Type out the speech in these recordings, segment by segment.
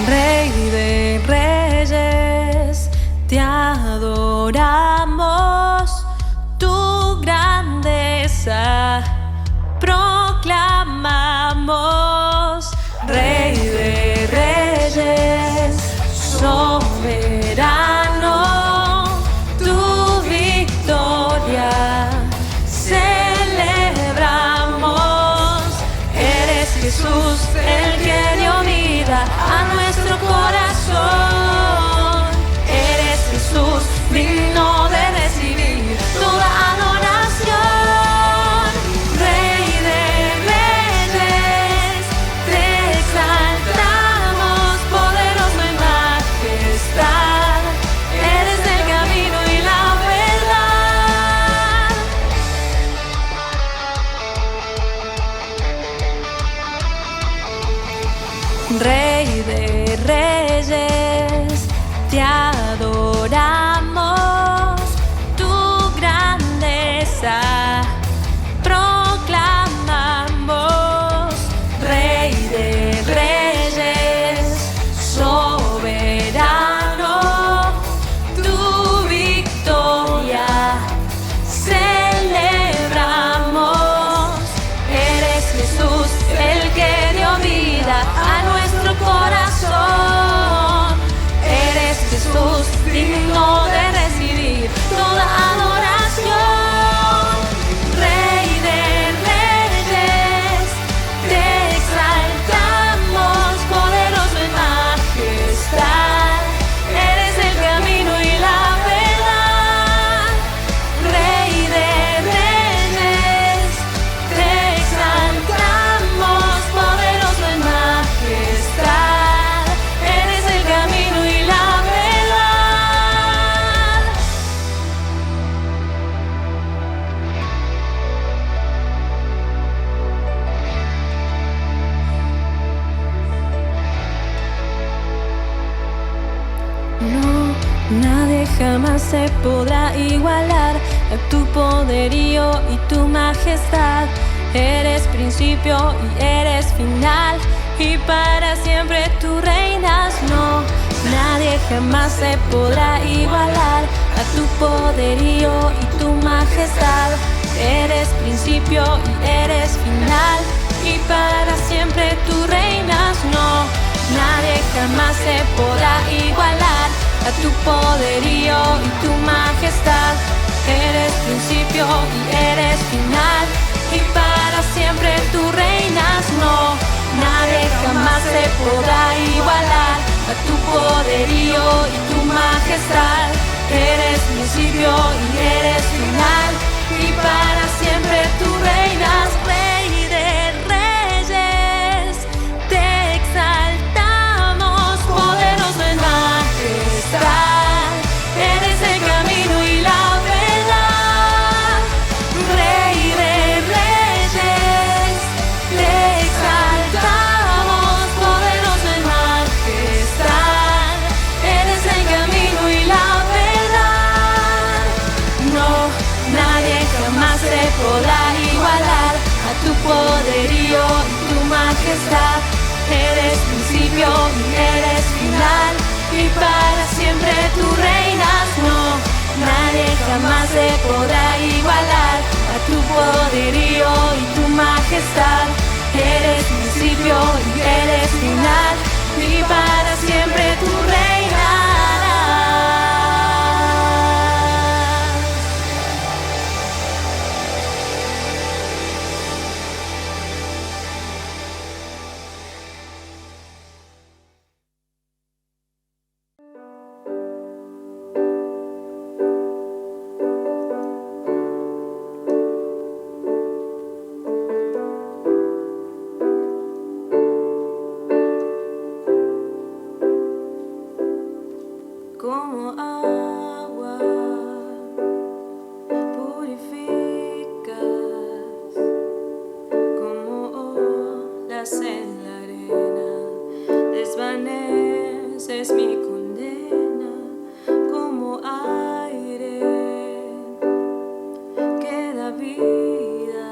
Rey de reyes, te adoramos, tu grandeza proclamamos. Rey de reyes, soberano, tu victoria celebramos. Eres Jesús, el que dio vida a nuestro corazón. Eres Jesús, digno de recibir toda adoración. Rey de reyes, te exaltamos, poderoso en majestad. Eres el camino y la verdad. Rey de reyes, te adoramos, tu grandeza proclamamos. Rey de reyes, soberano, tu victoria celebramos. Eres Jesús, el que dio vida a nuestro corazón. Eres Jesús, digno de recibir toda adoración. Rey de reyes, te exaltamos, poderoso en majestad. Eres el camino y la verdad. Rey de reyes, te exaltamos, poderoso en majestad. Eres el camino y la verdad. No, nadie jamás se podrá igualar a tu poderío y tu majestad. Eres principio y eres final, y para siempre tú reinas. No, nadie jamás se podrá igualar a tu poderío y tu majestad. Eres principio y eres final, y para siempre tú reinas. No, nadie jamás se podrá igualar a tu poderío y tu majestad. Eres principio y eres final, y para siempre tú reinas. No, nadie jamás se podrá igualar a tu poderío y tu majestad. Eres principio y eres final, y para siempre tú reinas. Rey de reyes, te exaltamos, poderoso en majestad. Eres el camino y la verdad. Rey de reyes, te exaltamos, poderoso en majestad. Eres el camino y la verdad. No, nadie jamás se podrá igualar a tu poderío y tu majestad. Eres principio y eres final, y para siempre tú reinas. No, nadie jamás se podrá igualar a tu poderío y tu majestad. Eres principio y eres final, y para siempre tú reinarás. Como agua purificas, como olas en la arena, desvaneces mi condena. Como aire que da vida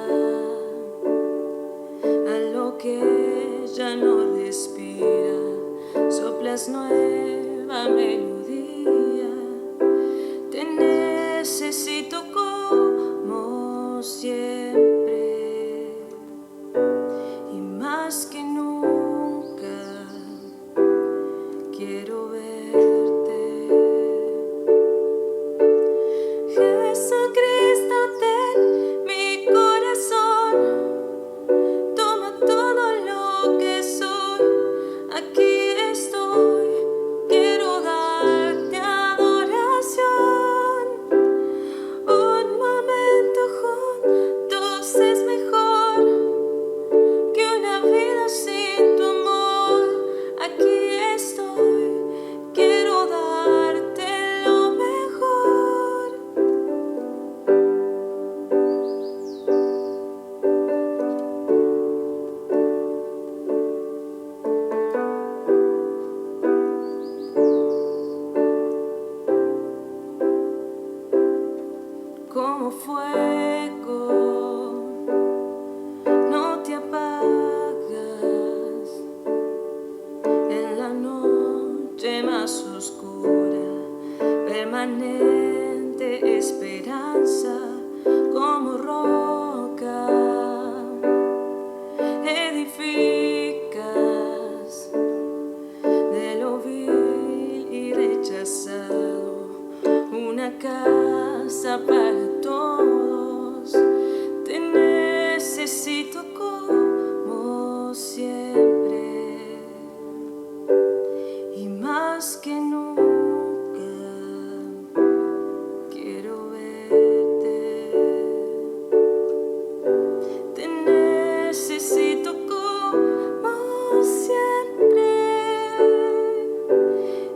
a lo que ya no respira, sopla es nueva melodía. Te necesito como siempre, y más que nunca quiero verte. Jesucristo, ten mi corazón, toma todo lo que soy. Aquí estoy, quiero darte adoración. Un momento juntos es mejor que una vida sin tu amor. Aquí estoy, quiero darte lo mejor. Como fuego, no te apagas en la noche más oscura. Permanente esperanza como roca, edificas de lo vil y rechazado una casa para todos. Te necesito como siempre, y más que nunca quiero verte. Te necesito como siempre,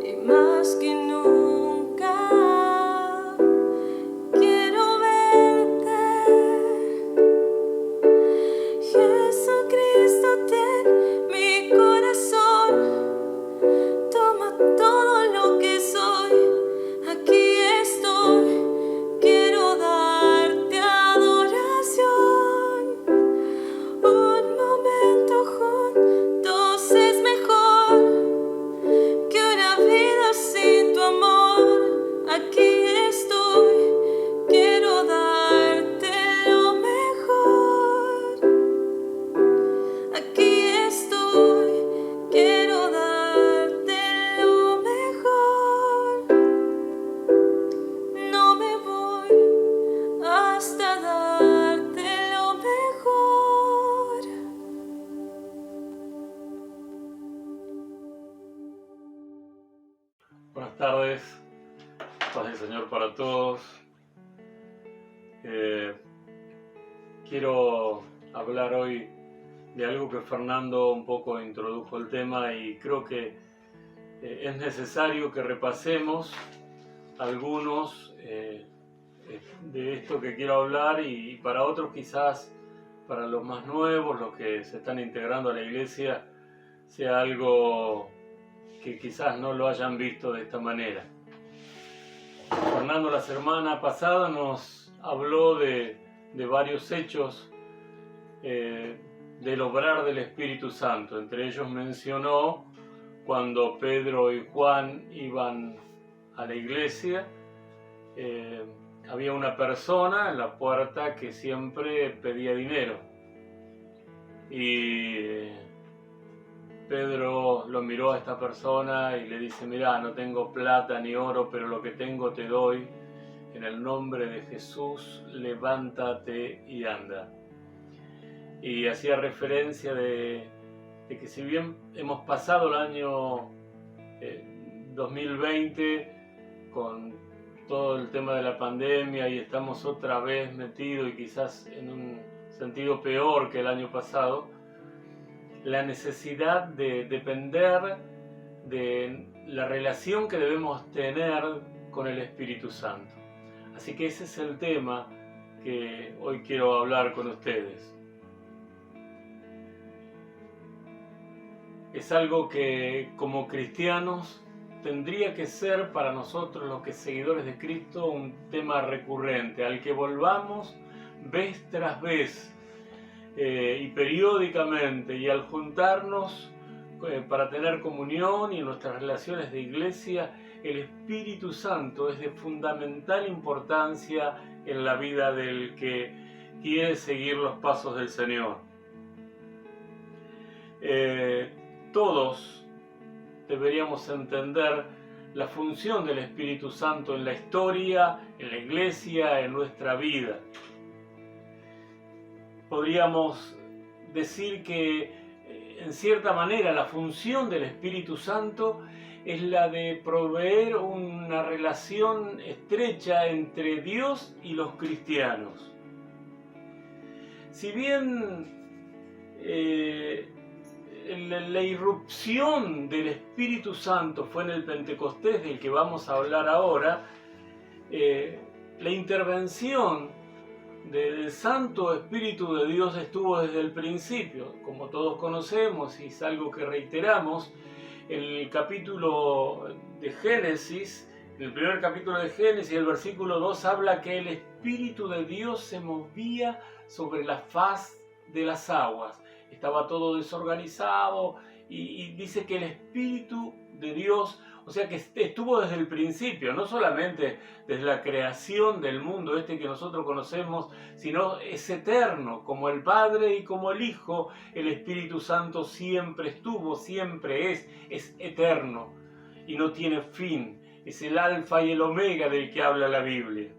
y más que nunca quiero verte. Jesucristo, ten mi corazón, toma todo lo que soy. Aquí estoy, quiero darte adoración. Un momento juntos es mejor que una vida sin tu amor. Aquí estoy, quiero darte lo mejor. Aquí estoy, quiero darte lo mejor. No me voy hasta darte lo mejor. Buenas tardes, paz del Señor para todos. Quiero hablar hoy de algo que Fernando un poco introdujo el tema, y creo que es necesario que repasemos algunos de esto que quiero hablar, y para otros, quizás para los más nuevos, los que se están integrando a la iglesia, sea algo que quizás no lo hayan visto de esta manera. Fernando la semana pasada nos habló de varios hechos del obrar del Espíritu Santo. Entre ellos mencionó cuando Pedro y Juan iban a la iglesia, había una persona en la puerta que siempre pedía dinero, y Pedro lo miró a esta persona y le dice: mirá, no tengo plata ni oro, pero lo que tengo te doy. En el nombre de Jesús, levántate y anda. Y hacía referencia de que si bien hemos pasado el año 2020 con todo el tema de la pandemia y estamos otra vez metidos, y quizás en un sentido peor que el año pasado, la necesidad de depender de la relación que debemos tener con el Espíritu Santo. Así que ese es el tema que hoy quiero hablar con ustedes. Es algo que como cristianos tendría que ser para nosotros, los que seguidores de Cristo, un tema recurrente, al que volvamos vez tras vez y periódicamente, y al juntarnos para tener comunión y en nuestras relaciones de iglesia, el Espíritu Santo es de fundamental importancia en la vida del que quiere seguir los pasos del Señor. Todos deberíamos entender la función del Espíritu Santo en la historia, en la iglesia, en nuestra vida. Podríamos decir que, en cierta manera, la función del Espíritu Santo es la de proveer una relación estrecha entre Dios y los cristianos. Si bien la irrupción del Espíritu Santo fue en el Pentecostés, del que vamos a hablar ahora, la intervención del Santo Espíritu de Dios estuvo desde el principio. Como todos conocemos, y es algo que reiteramos, en el capítulo de Génesis, en el primer capítulo de Génesis, el versículo 2 habla que el Espíritu de Dios se movía sobre la faz de las aguas. Estaba todo desorganizado y dice que el Espíritu de Dios, o sea que estuvo desde el principio, no solamente desde la creación del mundo que nosotros conocemos, sino es eterno, como el Padre y como el Hijo. El Espíritu Santo siempre estuvo, siempre es eterno y no tiene fin. Es el alfa y el omega del que habla la Biblia.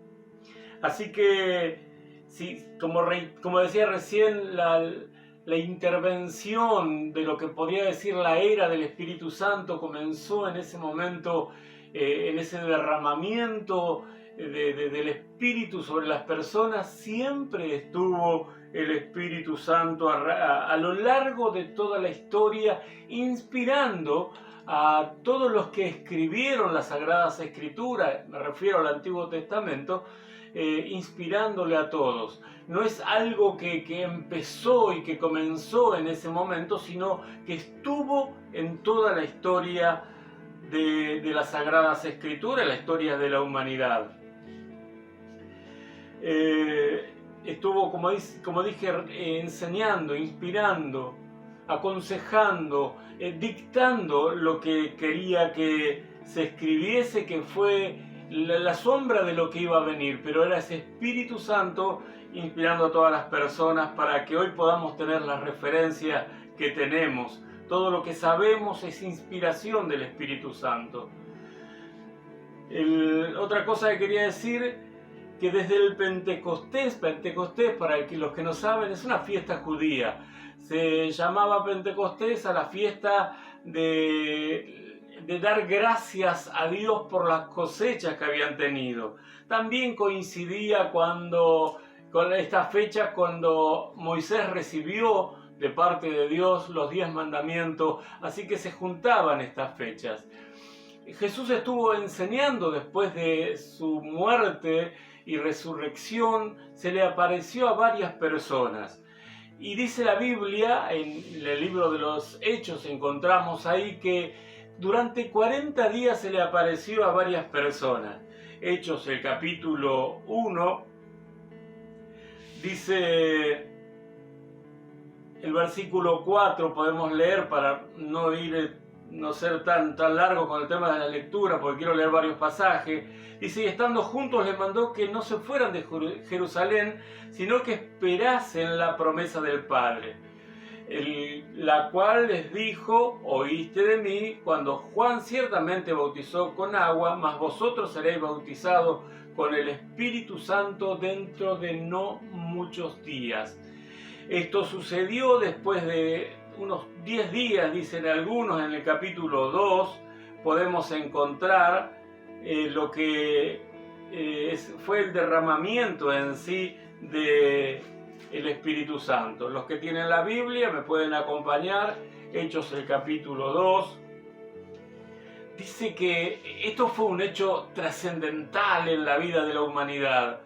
Así que, sí, como decía recién, la intervención de lo que podría decir la era del Espíritu Santo comenzó en ese momento, en ese derramamiento del Espíritu sobre las personas. Siempre estuvo el Espíritu Santo a lo largo de toda la historia, inspirando a todos los que escribieron las Sagradas Escrituras, me refiero al Antiguo Testamento, inspirándole a todos. No es algo que empezó y que comenzó en ese momento, sino que estuvo en toda la historia de las Sagradas Escrituras, la historia de la humanidad. Estuvo, como dije, enseñando, inspirando, aconsejando, dictando lo que quería que se escribiese, que fue la sombra de lo que iba a venir, pero era ese Espíritu Santo inspirando a todas las personas para que hoy podamos tener la referencia que tenemos. Todo lo que sabemos es inspiración del Espíritu Santo. Otra cosa que quería decir, que desde el Pentecostés para los que no saben, es una fiesta judía. Se llamaba Pentecostés a la fiesta de dar gracias a Dios por las cosechas que habían tenido. También coincidía con esta fecha cuando Moisés recibió de parte de Dios los 10 mandamientos, así que se juntaban estas fechas. Jesús estuvo enseñando después de su muerte y resurrección, se le apareció a varias personas. Y dice la Biblia, en el libro de los Hechos encontramos ahí que durante 40 días se le apareció a varias personas. Hechos, el capítulo 1, dice el versículo 4, podemos leer para no ser tan largo con el tema de la lectura, porque quiero leer varios pasajes. Dice, y estando juntos les mandó que no se fueran de Jerusalén, sino que esperasen la promesa del Padre, la cual les dijo, oíste de mí, cuando Juan ciertamente bautizó con agua, mas vosotros seréis bautizados con el Espíritu Santo dentro de no muchos días. Esto sucedió después de unos 10 días, dicen algunos. En el capítulo 2 podemos encontrar lo que fue el derramamiento en sí del Espíritu Santo. Los que tienen la Biblia me pueden acompañar. Hechos, el capítulo 2. Dice que esto fue un hecho trascendental en la vida de la humanidad.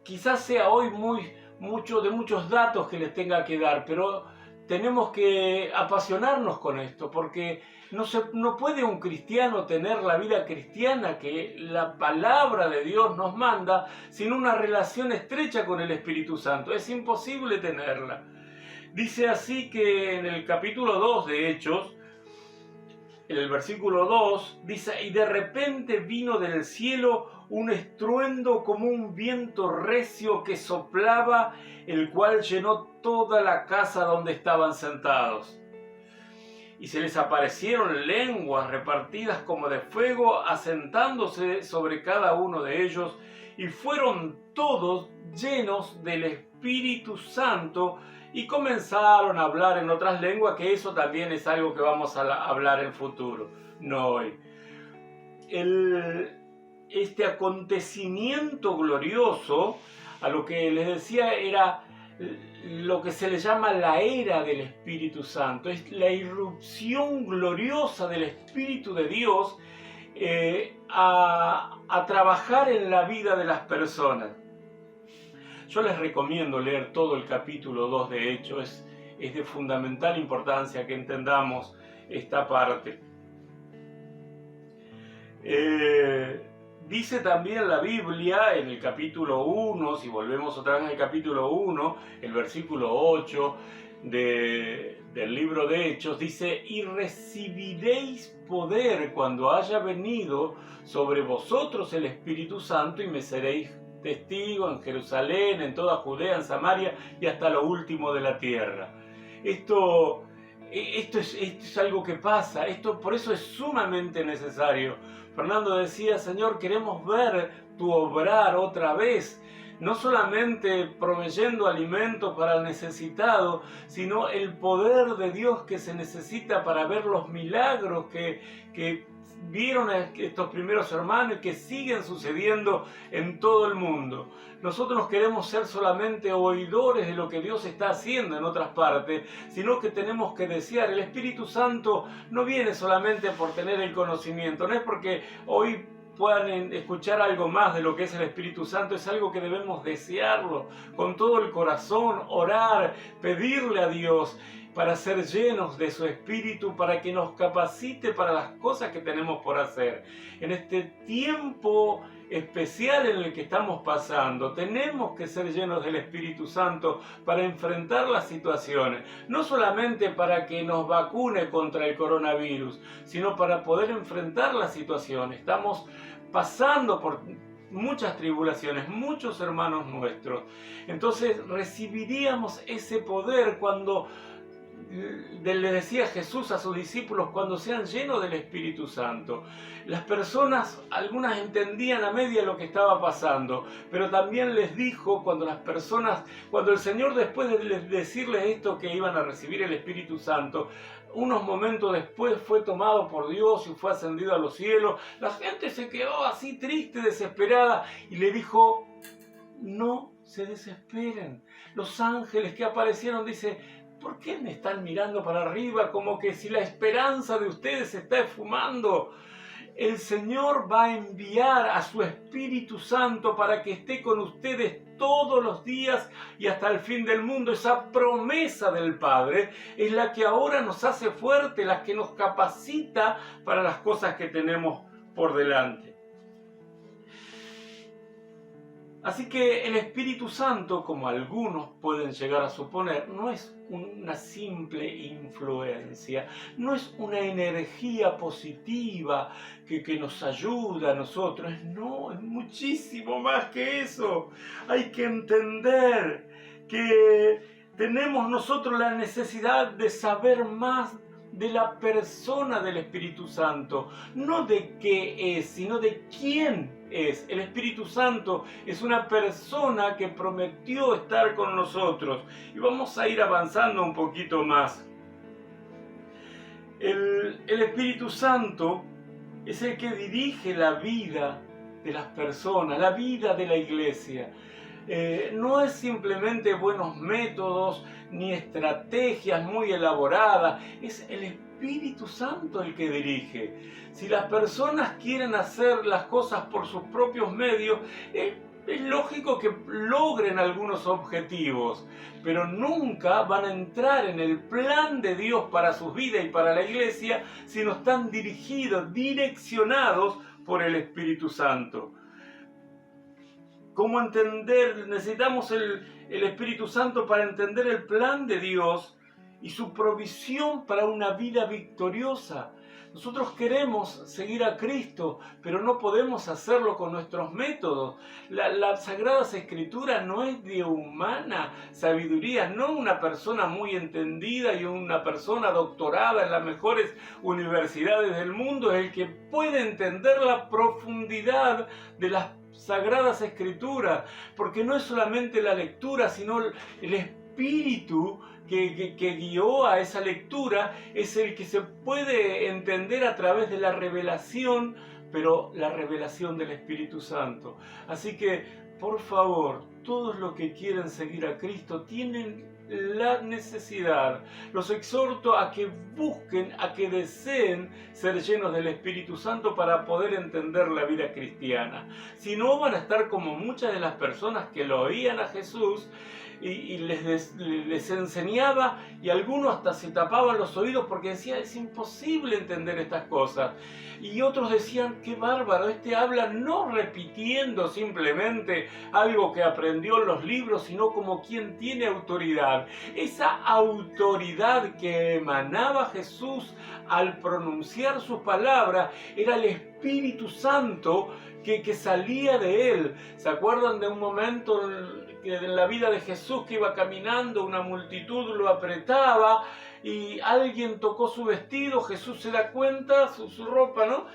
Quizás sea hoy de muchos datos que les tenga que dar, pero tenemos que apasionarnos con esto, porque no puede un cristiano tener la vida cristiana que la palabra de Dios nos manda sin una relación estrecha con el Espíritu Santo. Es imposible tenerla. Dice así que en el capítulo 2 de Hechos, en el versículo 2, dice: y de repente vino del cielo un estruendo como un viento recio que soplaba, el cual llenó toda la casa donde estaban sentados. Y se les aparecieron lenguas repartidas como de fuego, asentándose sobre cada uno de ellos, y fueron todos llenos del Espíritu Santo, y comenzaron a hablar en otras lenguas, que eso también es algo que vamos a hablar en el futuro, no hoy. Este acontecimiento glorioso, a lo que les decía, era lo que se le llama la era del Espíritu Santo. Es la irrupción gloriosa del Espíritu de Dios a trabajar en la vida de las personas. Yo les recomiendo leer todo el capítulo 2 de Hechos. Es de fundamental importancia que entendamos esta parte. Dice también la Biblia en el capítulo 1, si volvemos otra vez al capítulo 1, el versículo 8 del libro de Hechos, dice: y recibiréis poder cuando haya venido sobre vosotros el Espíritu Santo, y me seréis testigo en Jerusalén, en toda Judea, en Samaria y hasta lo último de la tierra. Esto es algo que pasa, por eso es sumamente necesario. Fernando decía: Señor, queremos ver tu obrar otra vez, no solamente proveyendo alimento para el necesitado, sino el poder de Dios que se necesita para ver los milagros que vieron estos primeros hermanos y que siguen sucediendo en todo el mundo. Nosotros no queremos ser solamente oidores de lo que Dios está haciendo en otras partes, sino que tenemos que desear. El Espíritu Santo no viene solamente por tener el conocimiento, no es porque hoy puedan escuchar algo más de lo que es el Espíritu Santo, es algo que debemos desearlo con todo el corazón, orar, pedirle a Dios para ser llenos de su Espíritu, para que nos capacite para las cosas que tenemos por hacer. En este tiempo especial en el que estamos pasando, tenemos que ser llenos del Espíritu Santo para enfrentar las situaciones, no solamente para que nos vacune contra el coronavirus, sino para poder enfrentar las situaciones. Estamos pasando por muchas tribulaciones, muchos hermanos nuestros. Entonces recibiríamos ese poder cuando le decía Jesús a sus discípulos: cuando sean llenos del Espíritu Santo. Las personas, algunas entendían a media lo que estaba pasando, pero también les dijo cuando el Señor, después de decirles esto, que iban a recibir el Espíritu Santo, unos momentos después fue tomado por Dios y fue ascendido a los cielos. La gente se quedó así triste, desesperada, y le dijo: no se desesperen. Los ángeles que aparecieron, dice: ¿por qué me están mirando para arriba como que si la esperanza de ustedes se está esfumando? El Señor va a enviar a su Espíritu Santo para que esté con ustedes todos los días y hasta el fin del mundo. Esa promesa del Padre es la que ahora nos hace fuerte, la que nos capacita para las cosas que tenemos por delante. Así que el Espíritu Santo, como algunos pueden llegar a suponer, no es una simple influencia, no es una energía positiva que nos ayuda a nosotros, no, es muchísimo más que eso. Hay que entender que tenemos nosotros la necesidad de saber más de la persona del Espíritu Santo, no de qué es, sino de quién es. El Espíritu Santo es una persona que prometió estar con nosotros, y vamos a ir avanzando un poquito más. El Espíritu Santo es el que dirige la vida de las personas, la vida de la iglesia. No es simplemente buenos métodos ni estrategias muy elaboradas, es el Espíritu Santo el que dirige. Si las personas quieren hacer las cosas por sus propios medios, es lógico que logren algunos objetivos, pero nunca van a entrar en el plan de Dios para sus vidas y para la iglesia si no están dirigidos, direccionados por el Espíritu Santo. cómo entender, necesitamos el Espíritu Santo para entender el plan de Dios y su provisión para una vida victoriosa. Nosotros queremos seguir a Cristo, pero no podemos hacerlo con nuestros métodos. Las Sagradas Escrituras no es de humana sabiduría, no una persona muy entendida y una persona doctorada en las mejores universidades del mundo es el que puede entender la profundidad de las Sagradas Escrituras, porque no es solamente la lectura, sino el espíritu que guió a esa lectura es el que se puede entender a través de la revelación, pero la revelación del Espíritu Santo. Así que, por favor, todos los que quieren seguir a Cristo tienen la necesidad. Los exhorto a que busquen, a que deseen ser llenos del Espíritu Santo para poder entender la vida cristiana. Si no, van a estar como muchas de las personas que lo oían a Jesús y les enseñaba, y algunos hasta se tapaban los oídos porque decían, es imposible entender estas cosas. Y otros decían, qué bárbaro, este habla no repitiendo simplemente algo que aprendió en los libros, sino como quien tiene autoridad. Esa autoridad que emanaba Jesús al pronunciar sus palabras era el Espíritu Santo que salía de él. ¿Se acuerdan de un momento en la vida de Jesús que iba caminando, una multitud lo apretaba y alguien tocó su vestido? Jesús se da cuenta, su ropa, ¿no?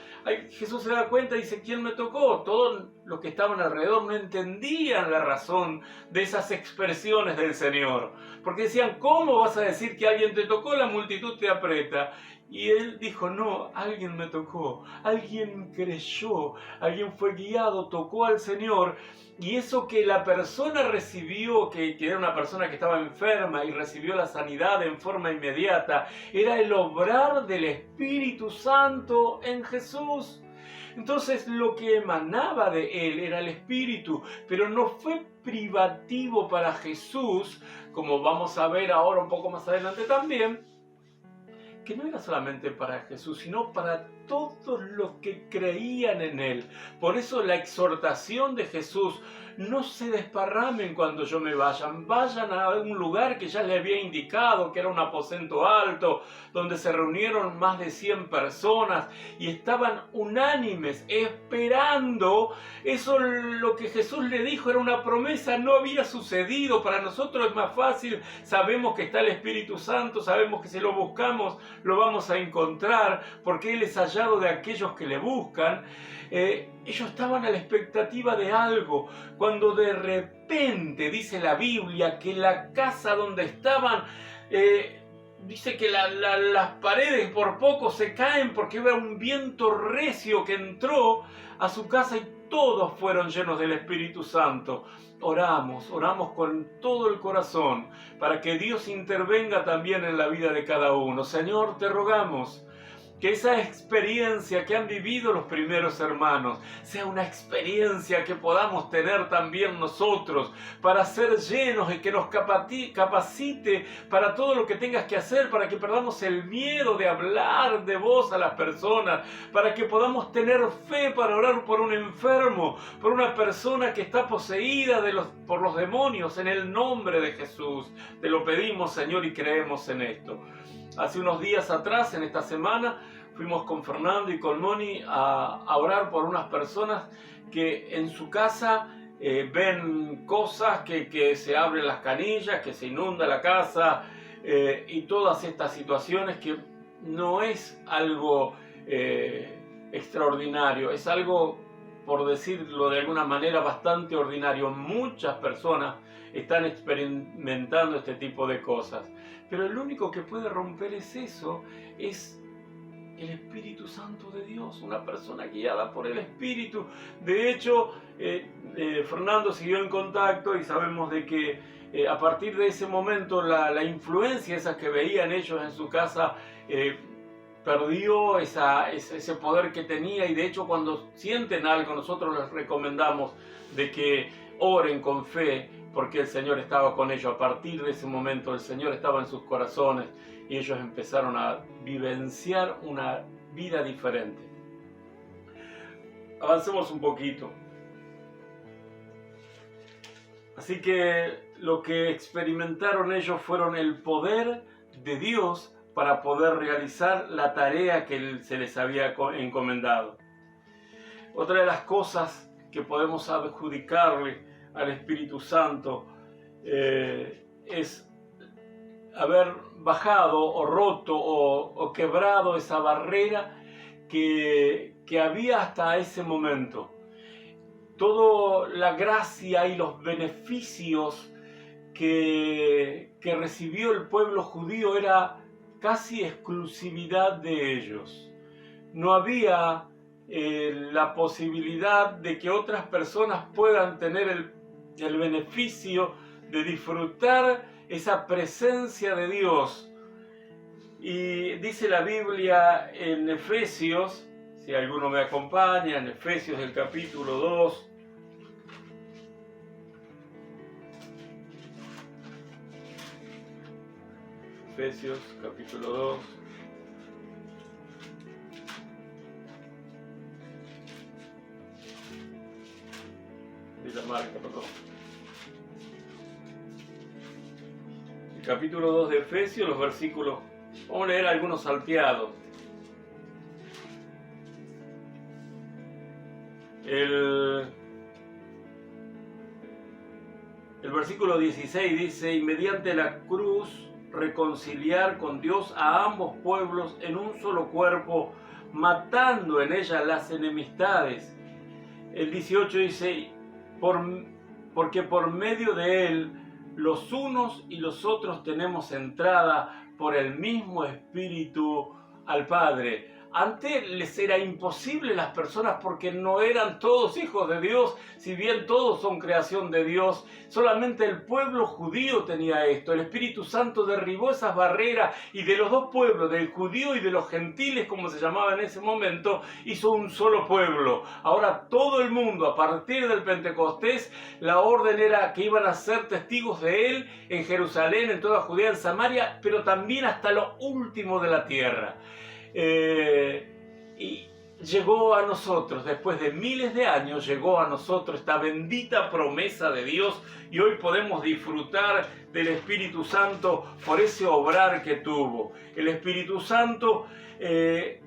Jesús se da cuenta y dice, ¿quién me tocó? Todos los que estaban alrededor no entendían la razón de esas expresiones del Señor, porque decían, ¿cómo vas a decir que alguien te tocó? La multitud te aprieta. Y él dijo, no, alguien me tocó, alguien creyó, alguien fue guiado, tocó al Señor. Y eso que la persona recibió, que era una persona que estaba enferma y recibió la sanidad en forma inmediata, era el obrar del Espíritu Santo en Jesús. Entonces lo que emanaba de él era el Espíritu, pero no fue privativo para Jesús, como vamos a ver ahora un poco más adelante también, que no era solamente para Jesús, sino para todos los que creían en él. Por eso la exhortación de Jesús, no se desparramen cuando yo me vayan a un lugar que ya le había indicado, que era un aposento alto, donde se reunieron más de 100 personas y estaban unánimes, esperando. Eso, lo que Jesús le dijo, era una promesa, no había sucedido. Para nosotros es más fácil, sabemos que está el Espíritu Santo, sabemos que si lo buscamos lo vamos a encontrar, porque Él es hallado de aquellos que le buscan. Ellos estaban a la expectativa de algo, cuando de repente dice la Biblia que la casa donde estaban, dice que las paredes por poco se caen porque era un viento recio que entró a su casa y todos fueron llenos del Espíritu Santo. Oramos con todo el corazón para que Dios intervenga también en la vida de cada uno. Señor, te rogamos que esa experiencia que han vivido los primeros hermanos sea una experiencia que podamos tener también nosotros para ser llenos y que nos capacite para todo lo que tengas que hacer, para que perdamos el miedo de hablar de vos a las personas, para que podamos tener fe para orar por un enfermo, por una persona que está poseída por los demonios, en el nombre de Jesús. Te lo pedimos, Señor, y creemos en esto. Hace unos días atrás, en esta semana, fuimos con Fernando y con Moni a orar por unas personas que en su casa ven cosas, que se abren las canillas, que se inunda la casa y todas estas situaciones que no es algo extraordinario, es algo, por decirlo de alguna manera, bastante ordinario. Muchas personas están experimentando este tipo de cosas. Pero el único que puede romper eso es el Espíritu Santo de Dios, una persona guiada por el Espíritu. De hecho, Fernando siguió en contacto y sabemos de que a partir de ese momento la influencia esa que veían ellos en su casa perdió ese poder que tenía, y de hecho cuando sienten algo nosotros les recomendamos de que oren con fe, porque el Señor estaba con ellos. A partir de ese momento el Señor estaba en sus corazones y ellos empezaron a vivenciar una vida diferente. Avancemos un poquito. Así que lo que experimentaron ellos fueron el poder de Dios para poder realizar la tarea que se les había encomendado. Otra de las cosas que podemos adjudicarle al Espíritu Santo es haber bajado o roto o quebrado esa barrera que había hasta ese momento. Toda la gracia y los beneficios que recibió el pueblo judío era casi exclusividad de ellos. No había la posibilidad de que otras personas puedan tener el beneficio de disfrutar esa presencia de Dios. Y dice la Biblia en Efesios, si alguno me acompaña, en Efesios del capítulo 2, Efesios capítulo 2, de la marca, perdón. El capítulo 2 de Efesios, los versículos, vamos a leer algunos salteados. El versículo 16 dice: y mediante la cruz reconciliar con Dios a ambos pueblos en un solo cuerpo, matando en ella las enemistades. El 18 dice: porque por medio de él los unos y los otros tenemos entrada por el mismo Espíritu al Padre. Antes les era imposible las personas porque no eran todos hijos de Dios, si bien todos son creación de Dios. Solamente el pueblo judío tenía esto. El Espíritu Santo derribó esas barreras y de los dos pueblos, del judío y de los gentiles, como se llamaba en ese momento, hizo un solo pueblo. Ahora todo el mundo, a partir del Pentecostés, la orden era que iban a ser testigos de él en Jerusalén, en toda Judea, en Samaria, pero también hasta lo último de la tierra. Y llegó a nosotros, después de miles de años, llegó a nosotros esta bendita promesa de Dios y hoy podemos disfrutar del Espíritu Santo por ese obrar que tuvo. El Espíritu Santo,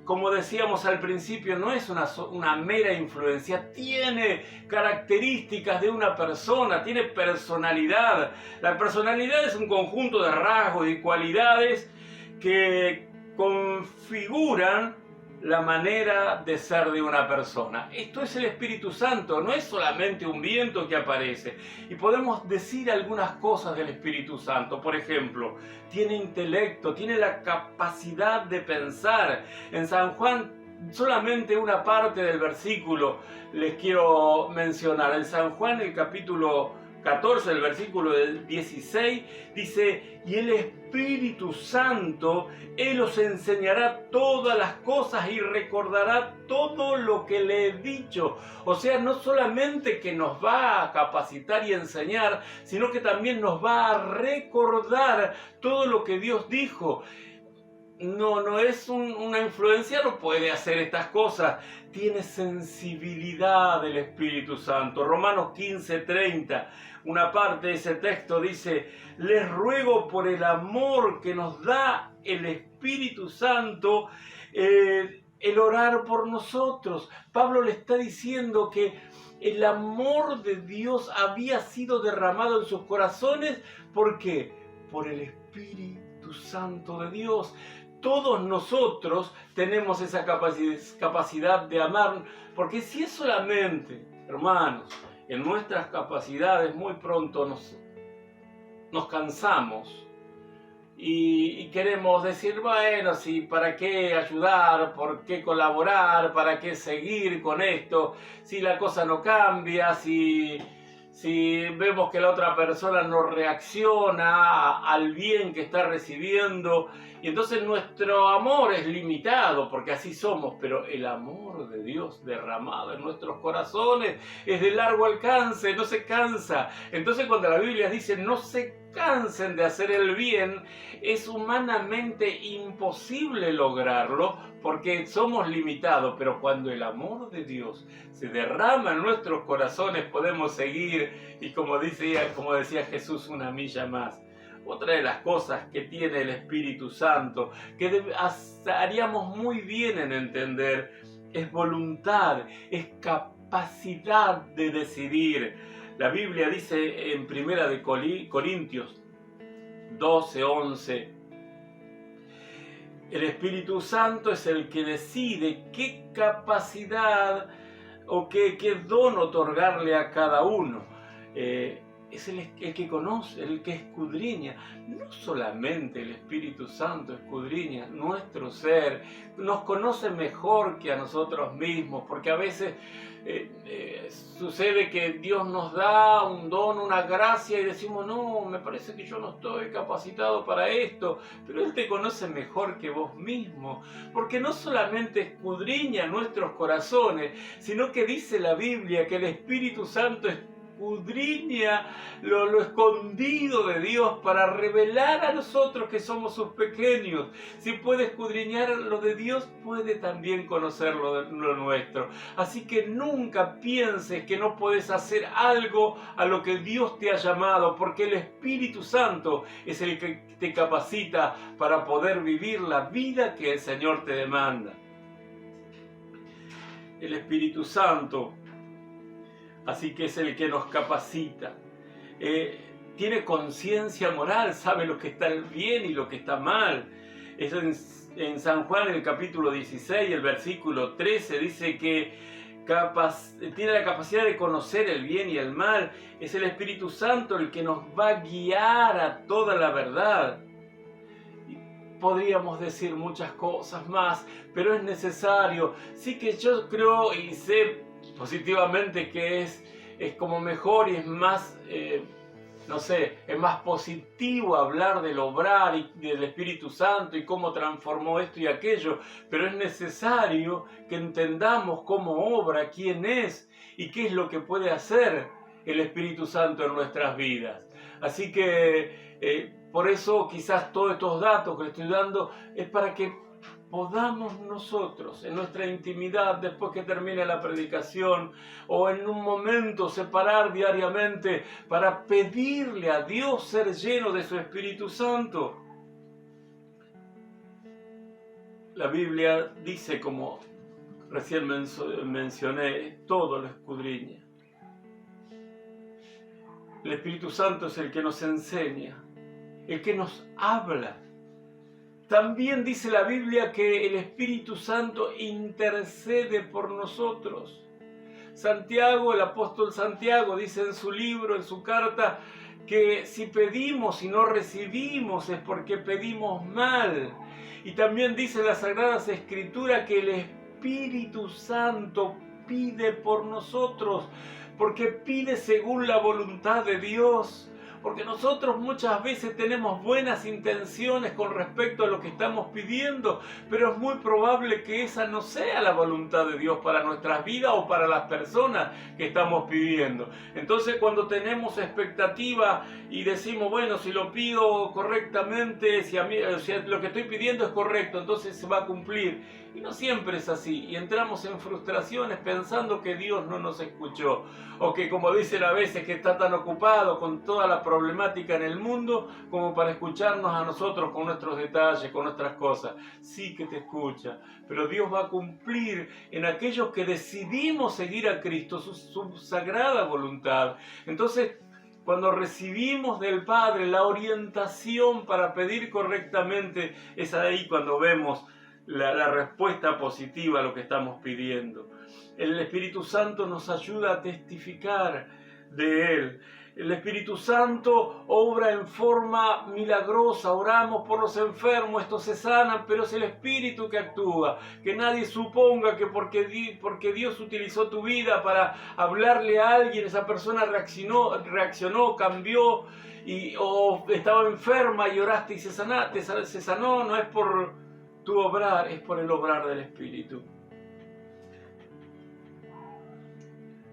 como decíamos al principio, no es una mera influencia, tiene características de una persona, tiene personalidad. La personalidad es un conjunto de rasgos y cualidades que configuran la manera de ser de una persona. Esto es el Espíritu Santo, no es solamente un viento que aparece. Y podemos decir algunas cosas del Espíritu Santo. Por ejemplo, tiene intelecto, tiene la capacidad de pensar. En San Juan, solamente una parte del versículo les quiero mencionar. En San Juan, el capítulo 14, el versículo 16, dice: y el Espíritu Santo, Él os enseñará todas las cosas y recordará todo lo que le he dicho. O sea, no solamente que nos va a capacitar y enseñar, sino que también nos va a recordar todo lo que Dios dijo. No es una influencia, no puede hacer estas cosas. Tiene sensibilidad del Espíritu Santo. Romanos 15:30, una parte de ese texto dice: les ruego por el amor que nos da el Espíritu Santo, el orar por nosotros. Pablo le está diciendo que el amor de Dios había sido derramado en sus corazones. ¿Por qué? Por el Espíritu Santo de Dios. Todos nosotros tenemos esa capacidad de amar, porque si es solamente, hermanos, en nuestras capacidades, muy pronto nos cansamos y queremos decir: bueno, sí, ¿para qué ayudar? ¿Por qué colaborar? ¿Para qué seguir con esto? Si la cosa no cambia, si vemos que la otra persona no reacciona al bien que está recibiendo, y entonces nuestro amor es limitado, porque así somos, pero el amor de Dios derramado en nuestros corazones es de largo alcance, no se cansa. Entonces cuando la Biblia dice: no se cansen de hacer el bien. Es humanamente imposible lograrlo porque somos limitados, pero cuando el amor de Dios se derrama en nuestros corazones podemos seguir y como decía Jesús, una milla más. Otra de las cosas que tiene el Espíritu Santo, que haríamos muy bien en entender, es voluntad, es capacidad de decidir. La Biblia dice en 1 Corintios 12:11, el Espíritu Santo es el que decide qué capacidad o qué don otorgarle a cada uno. Es el que conoce, el que escudriña. No solamente el Espíritu Santo escudriña nuestro ser, nos conoce mejor que a nosotros mismos, porque a veces sucede que Dios nos da un don, una gracia y decimos, no, me parece que yo no estoy capacitado para esto, pero Él te conoce mejor que vos mismo, porque no solamente escudriña nuestros corazones, sino que dice la Biblia que el Espíritu Santo escudriña lo escondido de Dios para revelar a nosotros que somos sus pequeños. Si puede escudriñar lo de Dios, puede también conocer lo nuestro. Así que nunca pienses que no puedes hacer algo a lo que Dios te ha llamado, porque el Espíritu Santo es el que te capacita para poder vivir la vida que el Señor te demanda. El Espíritu Santo, así que es el que nos capacita. Tiene conciencia moral, sabe lo que está bien y lo que está mal. En San Juan, en el capítulo 16, el versículo 13, dice que tiene la capacidad de conocer el bien y el mal. Es el Espíritu Santo el que nos va a guiar a toda la verdad. Podríamos decir muchas cosas más, pero es necesario. Sí que yo creo y sé positivamente que es como mejor y es más, es más positivo hablar del obrar y del Espíritu Santo y cómo transformó esto y aquello, pero es necesario que entendamos cómo obra, quién es y qué es lo que puede hacer el Espíritu Santo en nuestras vidas. Así que por eso quizás todos estos datos que le estoy dando es para que podamos nosotros en nuestra intimidad, después que termine la predicación o en un momento separar diariamente para pedirle a Dios ser lleno de su Espíritu Santo. La Biblia dice, como recién mencioné, todo lo escudriña. El Espíritu Santo es el que nos enseña, el que nos habla. También dice la Biblia que el Espíritu Santo intercede por nosotros. Santiago, el apóstol Santiago, dice en su libro, en su carta, que si pedimos y no recibimos es porque pedimos mal. Y también dice en las Sagradas Escrituras que el Espíritu Santo pide por nosotros, porque pide según la voluntad de Dios. Porque nosotros muchas veces tenemos buenas intenciones con respecto a lo que estamos pidiendo, pero es muy probable que esa no sea la voluntad de Dios para nuestras vidas o para las personas que estamos pidiendo. Entonces cuando tenemos expectativa y decimos, bueno, si lo pido correctamente, si lo que estoy pidiendo es correcto, entonces se va a cumplir. Y no siempre es así, y entramos en frustraciones pensando que Dios no nos escuchó, o que, como dicen a veces, que está tan ocupado con toda la problemática en el mundo como para escucharnos a nosotros con nuestros detalles, con nuestras cosas. Sí que te escucha, pero Dios va a cumplir en aquellos que decidimos seguir a Cristo su sagrada voluntad. Entonces, cuando recibimos del Padre la orientación para pedir correctamente, es ahí cuando vemos la respuesta positiva a lo que estamos pidiendo. El Espíritu Santo nos ayuda a testificar de Él. El Espíritu Santo obra en forma milagrosa. Oramos por los enfermos, estos se sanan, pero es el Espíritu que actúa. Que nadie suponga que porque Dios utilizó tu vida para hablarle a alguien, esa persona reaccionó, cambió, o estaba enferma y oraste y se sanó. No es por tu obrar, es por el obrar del Espíritu.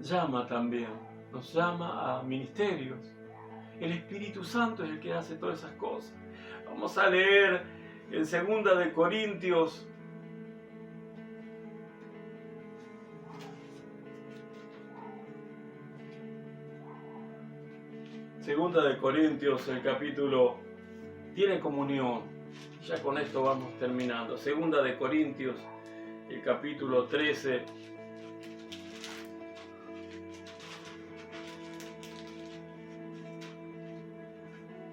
Llama también, nos llama a ministerios. El Espíritu Santo es el que hace todas esas cosas. Vamos a leer en 2 de Corintios. Segunda de Corintios, el capítulo tiene comunión. Ya con esto vamos terminando. 2 de Corintios, el capítulo 13.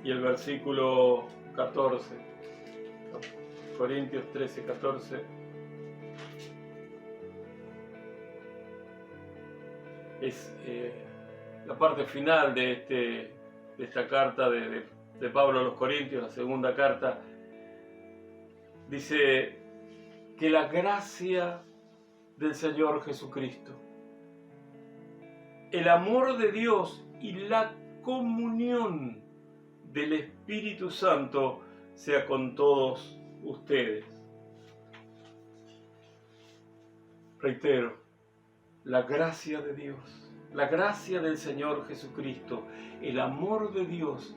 Y el versículo 14. Corintios 13, 14. Es la parte final de esta carta de Pablo a los Corintios, la segunda carta. Dice que la gracia del Señor Jesucristo, el amor de Dios y la comunión del Espíritu Santo sea con todos ustedes. Reitero, la gracia de Dios, la gracia del Señor Jesucristo, el amor de Dios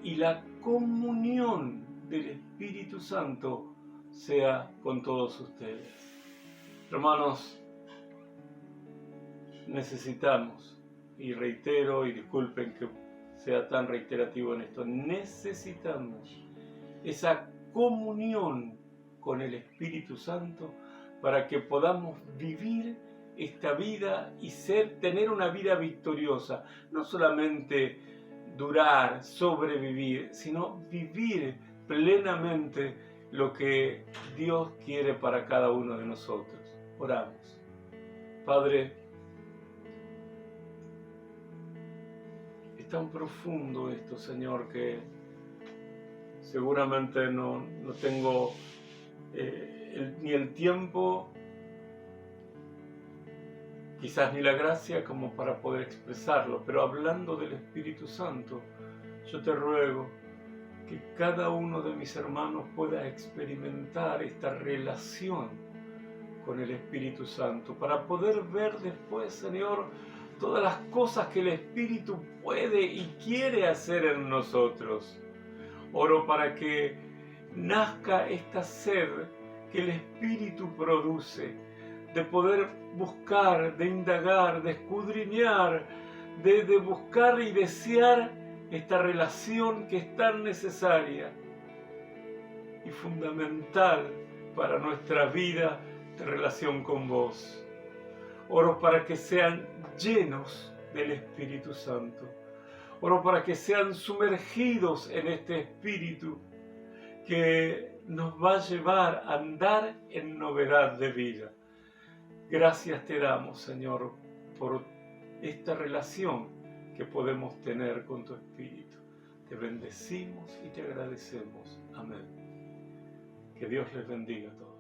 y la comunión del Espíritu Santo sea con todos ustedes. Hermanos, necesitamos, y reitero, y disculpen que sea tan reiterativo en esto, necesitamos esa comunión con el Espíritu Santo para que podamos vivir esta vida y tener una vida victoriosa, no solamente durar, sobrevivir, sino vivir plenamente lo que Dios quiere para cada uno de nosotros. Oramos. Padre, es tan profundo esto, Señor, que seguramente no tengo ni el tiempo, quizás ni la gracia como para poder expresarlo, pero hablando del Espíritu Santo, yo te ruego que cada uno de mis hermanos pueda experimentar esta relación con el Espíritu Santo, para poder ver después, Señor, todas las cosas que el Espíritu puede y quiere hacer en nosotros. Oro para que nazca esta sed que el Espíritu produce, de poder buscar, de indagar, de escudriñar, de buscar y desear esta relación que es tan necesaria y fundamental para nuestra vida de relación con vos. Oro para que sean llenos del Espíritu Santo. Oro para que sean sumergidos en este Espíritu que nos va a llevar a andar en novedad de vida. Gracias te damos, Señor, por esta relación que podemos tener con tu Espíritu. Te bendecimos y te agradecemos. Amén. Que Dios les bendiga a todos.